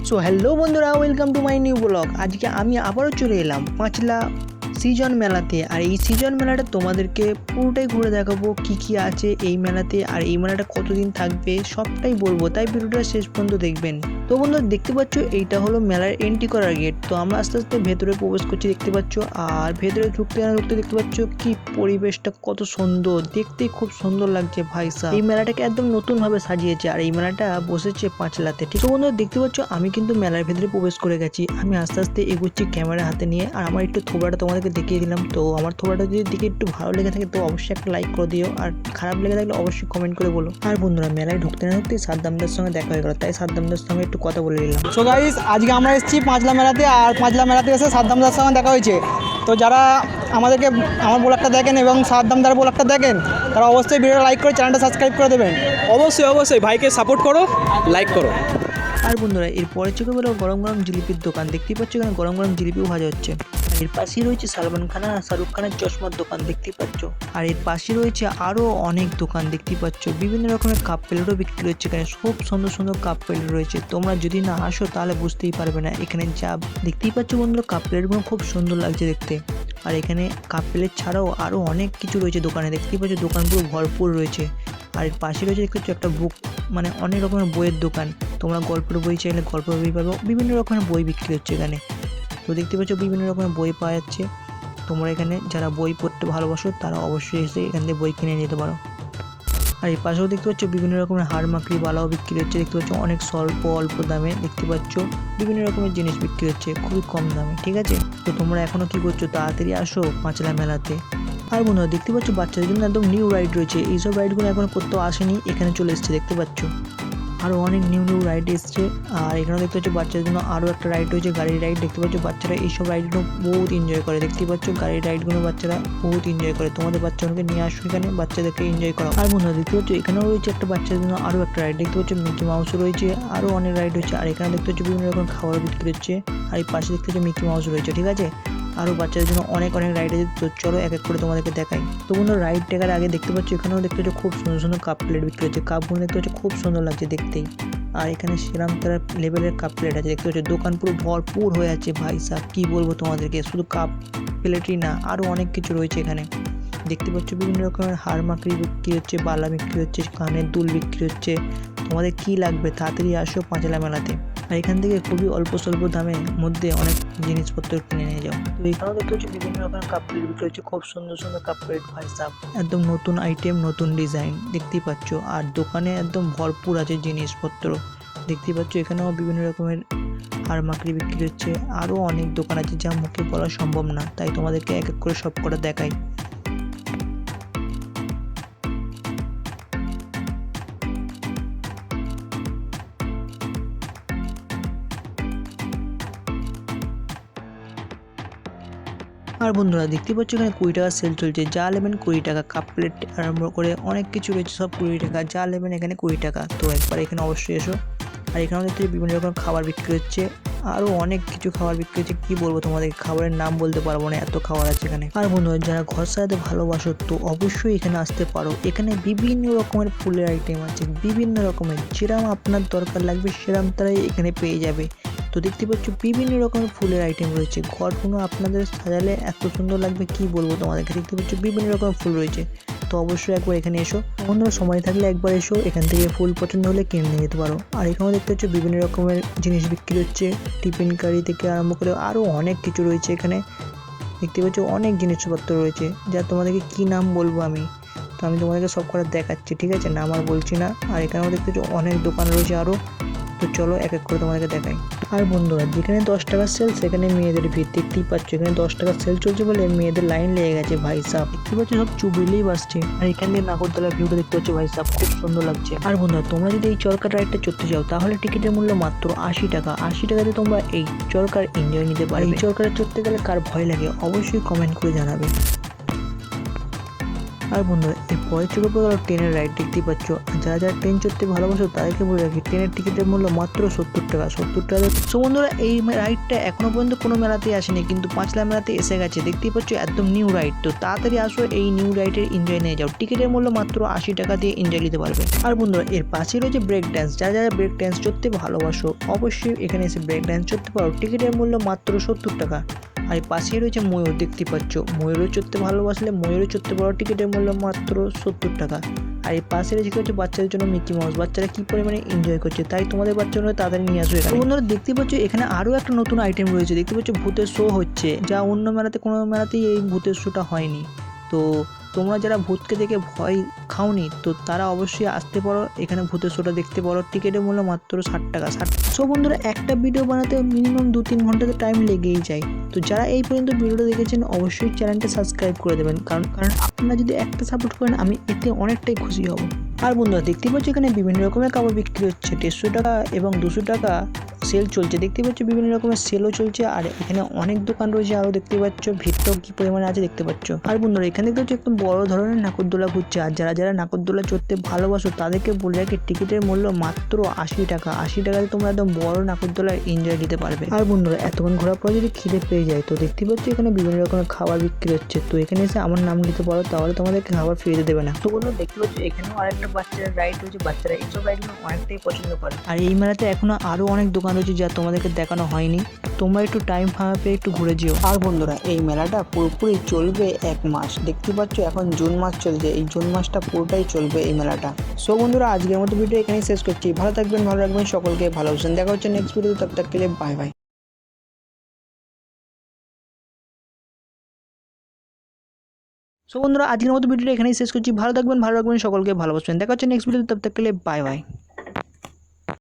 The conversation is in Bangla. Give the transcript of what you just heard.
সো হ্যালো বন্ধুরা, welcome to my new blog. আজকে আমি আবারও চলে এলাম পাঁচলা সিজন মেলাতে। আর এই সিজন মেলাটা তোমাদেরকে পুরোটাই ঘুরে দেখাবো কি কি আছে এই মেলাতে, আর এই মেলাটা কতদিন থাকবে সবটাই বলবো, তাই ভিডিওটা শেষ পর্যন্ত দেখবেন। তো বন্ধুরা দেখতে পাচ্ছ এইটা হলো মেলার এন্ট্রি করার গেট। তো আমরা আস্তে আস্তে ভেতরে প্রবেশ করছি দেখতে পাচ্ছ। আর ভেতরে ঢুকতে দেখতে পাচ্ছ কি পরিবেশটা কত সুন্দর, দেখতে খুব সুন্দর লাগছে ভাই সাহেব। এই মেলাটাকে একদম নতুন ভাবে সাজিয়েছে, আর এই মেলাটা বসেছে পাঁচলাতে। ঠিক আছে বন্ধুরা দেখতে পাচ্ছ আমি কিন্তু মেলার ভেতরে প্রবেশ করে গেছি। আমি আস্তে আস্তে এগোচ্ছি ক্যামেরা হাতে নিয়ে, আর আমার একটু থোবড়াটা তোমাদেরকে দেখিয়ে দিলাম। তো আমার থোবড়াটা যদি দেখে একটু ভালো লেগে থাকে তো অবশ্যই একটা লাইক করে দিও, আর খারাপ লেগে থাকলে অবশ্যই কমেন্ট করে বলো। আর বন্ধুরা মেলায় ঢুকতে না ঢুকতেই সাদ্দামদার সঙ্গে দেখা হয়ে গেল, তাই সাদ্দামদার সঙ্গে একটু কথা বলে নিলাম। সো গাইস, আজকে আমরা এসেছি পাঁচলা মেলাতে, আর পাঁচলা মেলাতে এসে সাদ্দামদার সঙ্গে দেখা হয়েছে। তো যারা আমাদেরকে আমার ব্লগটা দেখেন এবং সাদ্দামদার ব্লগটা দেখেন, তারা অবশ্যই ভিডিওটা লাইক করে চ্যানেলটা সাবস্ক্রাইব করে দেবেন। অবশ্যই ভাইকে সাপোর্ট করো, লাইক করো। আর বন্ধুরা এরপরে চোখে বলো গরম গরম জিলিপির দোকান। দেখতেই পাচ্ছ এখানে গরম গরম জিলিপিও ভাজা হচ্ছে। আর এর পাশেই রয়েছে সালমান খান আর শাহরুখ খানের চশমার দোকান দেখতেই পাচ্ছ। আর এর পাশে রয়েছে আরও অনেক দোকান দেখতেই পাচ্ছ। বিভিন্ন রকমের কাপ প্লেটও বিক্রি হচ্ছে এখানে, খুব সুন্দর সুন্দর কাপ প্লেট রয়েছে। তোমরা যদি না আসো তাহলে বুঝতেই পারবে না এখানে যা দেখতেই পাচ্ছ বন্ধুরা, কাপ প্লেটগুলো খুব সুন্দর লাগছে দেখতে। আর এখানে কাপ প্লেট ছাড়াও আরও অনেক কিছু রয়েছে দোকানে, দেখতেই পাচ্ছ দোকান পুরো ভরপুর রয়েছে। আর এর পাশে রয়েছে দেখতে পাচ্ছ একটা বুক, মানে অনেক রকমের বইয়ের দোকান। তোমরা গল্পের বই চাইলে গল্পের বই পাবো, বিভিন্ন রকমের বই বিক্রি হচ্ছে এখানে। তো দেখতে পাচ্ছ বিভিন্ন রকমের বই পাওয়া যাচ্ছে। তোমরা এখানে যারা বই পড়তে ভালোবাসো তারা অবশ্যই এসে এখান থেকে বই কিনে নিতে পারো। আর এই পাশেও দেখতে পাচ্ছ বিভিন্ন রকমের হাড় মাকড়ি বালাও বিক্রি হচ্ছে, দেখতে পাচ্ছ অনেক অল্প দামে দেখতে পাচ্ছ বিভিন্ন রকমের জিনিস বিক্রি হচ্ছে খুবই কম দামে। ঠিক আছে, তো তোমরা এখনো কি করছো, তাড়াতাড়ি আসো পাঁচলা মেলাতে। আর বন্ধুরা দেখতে পাচ্ছ বাচ্চাদের জন্য একদম নিউ রাইড রয়েছে, এইসব রাইডগুলো এখন করতেও আসেনি, এখানে চলে এসছে দেখতে পাচ্ছ। আরও অনেক নিউ রাইড এসছে। আর এখানেও দেখতে পাচ্ছ বাচ্চাদের জন্য আরও একটা রাইড রয়েছে, গাড়ির রাইড। দেখতে পাচ্ছ বাচ্চারা এইসব রাইডগুলো বহুত এনজয় করে, দেখতেই পাচ্ছ গাড়ির রাইডগুলো বাচ্চারা বহুত এনজয় করে। তোমাদের বাচ্চাদেরকে নিয়ে আসো এখানে, বাচ্চাদেরকে এনজয় করা। আর বন্ধুরা দেখতে পাচ্ছ এখানেও রয়েছে একটা বাচ্চাদের জন্য আরও একটা রাইড, দেখতে পাচ্ছ মিকি মাউসও রয়েছে, আরও অনেক রাইড রয়েছে। আর এখানে দেখতে পাচ্ছ বিভিন্ন রকম খাবার বিক্রি হচ্ছে, আর এই পাশে দেখতে পাচ্ছ মিকি মাউস রয়েছে। ঠিক আছে, আরও বাচ্চাদের জন্য অনেক রাইড আছে। তো চলো এক এক করে তোমাদেরকে দেখাই। তো বন্ধুরা রাইড টেকার আগে দেখতে পাচ্ছ এখানেও দেখতে পাচ্ছ খুব সুন্দর সুন্দর কাপ প্লেট বিক্রি হচ্ছে, কাপগুলো দেখতে পাচ্ছ খুব সুন্দর লাগছে দেখতেই। আর এখানে সেরাম তারা লেভেলের কাপ প্লেট আছে, দেখতে পাচ্ছ দোকান পুরো ভরপুর হয়ে আছে ভাই সাহেব। কী বলবো তোমাদেরকে, শুধু কাপ প্লেটই না আরও অনেক কিছু রয়েছে এখানে। দেখতে পাচ্ছ বিভিন্ন রকমের হাড় মাকড়ি বিক্রি হচ্ছে, বালা বিক্রি হচ্ছে, কানের দুল বিক্রি হচ্ছে। তোমাদের কি লাগবে তাড়াতাড়ি আসো পাঁচলা মেলাতে। আর এখান থেকে খুবই অল্প স্বল্প দামের মধ্যে অনেক জিনিসপত্র কিনে নিয়ে যাও। তো এখানেও দেখতে হচ্ছে বিভিন্ন রকমের কাপ প্লেট বিক্রি হচ্ছে, খুব সুন্দর সুন্দর কাপ প্লেট ভাই সাহেব, একদম নতুন আইটেম নতুন ডিজাইন দেখতেই পাচ্ছ। আর দোকানে একদম ভরপুর আছে জিনিসপত্র দেখতেই পাচ্ছ। এখানেও বিভিন্ন রকমের হাড় মাকড়ি বিক্রি হচ্ছে, আরও অনেক দোকান আছে যা মুখে বলা সম্ভব না, তাই তোমাদেরকে এক এক করে সব কটা দেখাই। আর বন্ধুরা দেখতে পাচ্ছ এখানে 20 টাকা সেল চলছে, যা নেবেন 20 টাকা। কাপ প্লেট আরম্ভ করে অনেক কিছু রয়েছে, সব 20 টাকা, যা নেবেন এখানে 20 টাকা। তো একবার এখানে অবশ্যই এসো। আর এখানেও দেখতে বিভিন্ন রকম খাবার বিক্রি হচ্ছে, আরও অনেক কিছু খাবার বিক্রি হচ্ছে। কী বলবো তোমাদের, খাবারের নাম বলতে পারবো না, এত খাবার আছে এখানে। আর বন্ধুরা যারা ঘর সাজাতে ভালোবাসো তো অবশ্যই এখানে আসতে পারো। এখানে বিভিন্ন রকমের ফুলের আইটেম আছে, বিভিন্ন রকমের, যেরকম আপনার দরকার লাগবে সেরকম তারাই এখানে পেয়ে যাবে। তো দেখতে পাচ্ছ বিভিন্ন রকমের ফুলের আইটেম রয়েছে, ঘরগুলো আপনাদের সাজালে এত সুন্দর লাগবে কি বলবো তোমাদেরকে। দেখতে পাচ্ছ বিভিন্ন রকমের ফুল রয়েছে, তো অবশ্যই একবার এখানে এসো। বন্ধুরা সময় থাকলে একবার এসো, এখান থেকে ফুল পছন্দ হলে কিনে নিয়ে যেতে পারো। আর এখানেও দেখতে পাচ্ছ বিভিন্ন রকমের জিনিস বিক্রি হচ্ছে, টিফিন কারি থেকে আরম্ভ করে আরও অনেক কিছু রয়েছে এখানে। দেখতে পাচ্ছ অনেক জিনিসপত্র রয়েছে, যা তোমাদেরকে কি নাম বলবো আমি, তো আমি তোমাদেরকে সব করে দেখাচ্ছি। ঠিক আছে, নাম আর বলছি না। আর এখানেও দেখতে পাচ্ছ অনেক দোকান রয়েছে আরও, তো চলো এক এক করে তোমাদেরকে দেখাই। আর বন্ধুরা যেখানে 10 টাকার সেল সেখানে মেয়েদের ভিড়, দেখতেই পাচ্ছ এখানে 10 টাকার সেল চলছে বলে মেয়েদের লাইন লেগে গেছে ভাই সাহেব। দেখতে পাচ্ছ সব চুবিলেই বাসছে। আর এখান থেকে নাগরদোলার ভিউটা দেখতে পাচ্ছ ভাই সাহেব, খুব সুন্দর লাগছে। আর বন্ধুরা তোমরা যদি এই চরকার রাইডটা চড়তে চাও তাহলে টিকিটের মূল্য মাত্র 80 টাকা। 80 টাকাতে তোমরা এই চরকার এনজয় নিতে পারবে। এই চরকারে চড়তে গেলে কার ভয় লাগে অবশ্যই কমেন্ট করে জানাবে। আর বন্ধুরা এর পরের চোখে পড়ে গেল ট্রেনের রাইড দেখতেই পাচ্ছ। যারা যারা ট্রেন চড়তে ভালোবাসো তাদেরকে বলে রাখি ট্রেনের টিকিটের মূল্য মাত্র 70 টাকা 70 টাকা। সো বন্ধুরা এই রাইডটা এখনো পর্যন্ত কোনো মেলাতেই আসেনি, কিন্তু পাঁচলা মেলাতে এসে গেছে দেখতেই পাচ্ছ, একদম নিউ রাইড। তো তাড়াতাড়ি আসো এই নিউ রাইডের এনজয় নিয়ে যাও। টিকিটের মূল্য মাত্র 80 টাকা দিয়ে এনজয় নিতে পারবে। আর বন্ধুরা এর পাশেই রয়েছে ব্রেক ড্যান্স। যারা যারা ব্রেক ড্যান্স চড়তে ভালোবাসো অবশ্যই এখানে এসে ব্রেক ড্যান্স চড়তে পারো। টিকিটের মূল্য মাত্র 70 টাকা। আর পাশেই রয়েছে ময়ূর দেখতে পাচ্ছ, ময়ূরও চড়তে ভালোবাসলে ময়ূরও চড়তে পারো। টিকিটের মূল্য মাত্র 70 টাকা। আর এই পাশে রয়েছে হচ্ছে বাচ্চাদের জন্য মিকি মাউস। বাচ্চারা কি পরিমাণে এনজয় করছে, তাই তোমাদের বাচ্চাগুলো তাড়াতাড়ি নিয়ে আসবে এখানে। বন্ধুরা দেখতে পাচ্ছ এখানে আরও একটা নতুন আইটেম রয়েছে। দেখতে পাচ্ছ ভূতের শো হচ্ছে, যা অন্য মেলাতে কোনো মেলাতেই এই ভূতের শোটা হয়নি। তো তোমরা যারা ভূতকে দেখে ভয় খাওনি তো তারা অবশ্যই আসতে পারো, এখানে ভূতের শোটা দেখতে পারো। টিকিটের মূল্য মাত্র 60 টাকা 60। সো বন্ধুরা একটা ভিডিও বানাতে মিনিমাম 2-3 ঘন্টাতে টাইম লেগেই যায়। তো যারা এই পর্যন্ত ভিডিওটা দেখেছেন অবশ্যই চ্যানেলটা সাবস্ক্রাইব করে দেবেন, কারণ আপনারা যদি একটা সাপোর্ট করেন আমি এতে অনেকটাই খুশি হব। আর বন্ধুরা দেখতে পাচ্ছ এখানে বিভিন্ন রকমের কাপড় বিক্রি হচ্ছে। 150 টাকা এবং 200 টাকা সেল চলছে। দেখতে পাচ্ছ বিভিন্ন রকমের সেলও চলছে। আর এখানে অনেক দোকান রয়েছে আরও দেখতে পাচ্ছ, ভিড়টাও কি পরিমাণে আছে দেখতে পাচ্ছ। আর বন্ধুরা এখানে দেখতে পাচ্ছ একদম বড় ধরনের নাগরদোলা ঘুরছে। আর যারা যারা নাগরদোলা চড়তে ভালোবাসো তাদেরকে বলে রাখি টিকিটের মূল্য মাত্র 80 টাকা। 80 টাকায় তোমরা একদম বড় নাগরদোলায় এনজয় দিতে পারবে। আর বন্ধুরা এতক্ষণ ঘোরার পরে যদি খিদে পেয়ে যায় তো দেখতে পাচ্ছ এখানে বিভিন্ন রকমের খাবার বিক্রি হচ্ছে। তো এখানে এসে আমার নাম দিতে পারো, তাহলে তোমাদেরকে খাবার ফ্রিতে দেবে না। তো বন্ধুরা দেখতে পাচ্ছ এখানেও আরেকটা বাচ্চারা রাইড রয়েছে। বাচ্চারা এইসব রাইডগুলো অনেকটাই পছন্দ করে। আর এই মেলাতে এখনো আরও অনেক দোকান রয়েছে যা তোমাদেরকে দেখানো হয়নি। তোমরা একটু টাইম ফাঁকা পেয়ে একটু ঘুরে যেও। আর বন্ধুরা এই মেলাটা পুরোপুরি চলবে 1 মাস। দেখতে পাচ্ছ এখন জুন মাস চলছে, এই জুন মাসটা পুরোটাই চলবে এই মেলাটা। সো বন্ধুরা আজকের মতো ভিডিও এখানেই শেষ করছি। ভালো থাকবেন, ভালো রাখবেন, সকলকে ভালোবাসেন। দেখা হচ্ছে নেক্সট ভিডিওতে, তব তক কে লিয়ে বাই বাই। সো বন্ধুরা আজকের মতো ভিডিওটা এখানেই শেষ করছি। ভালো থাকবেন, ভালো রাখবেন, সকলকে ভালোবাসবেন। দেখা হচ্ছে নেক্সট ভিডিওতে, তব তক কে লিয়ে বাই বাই।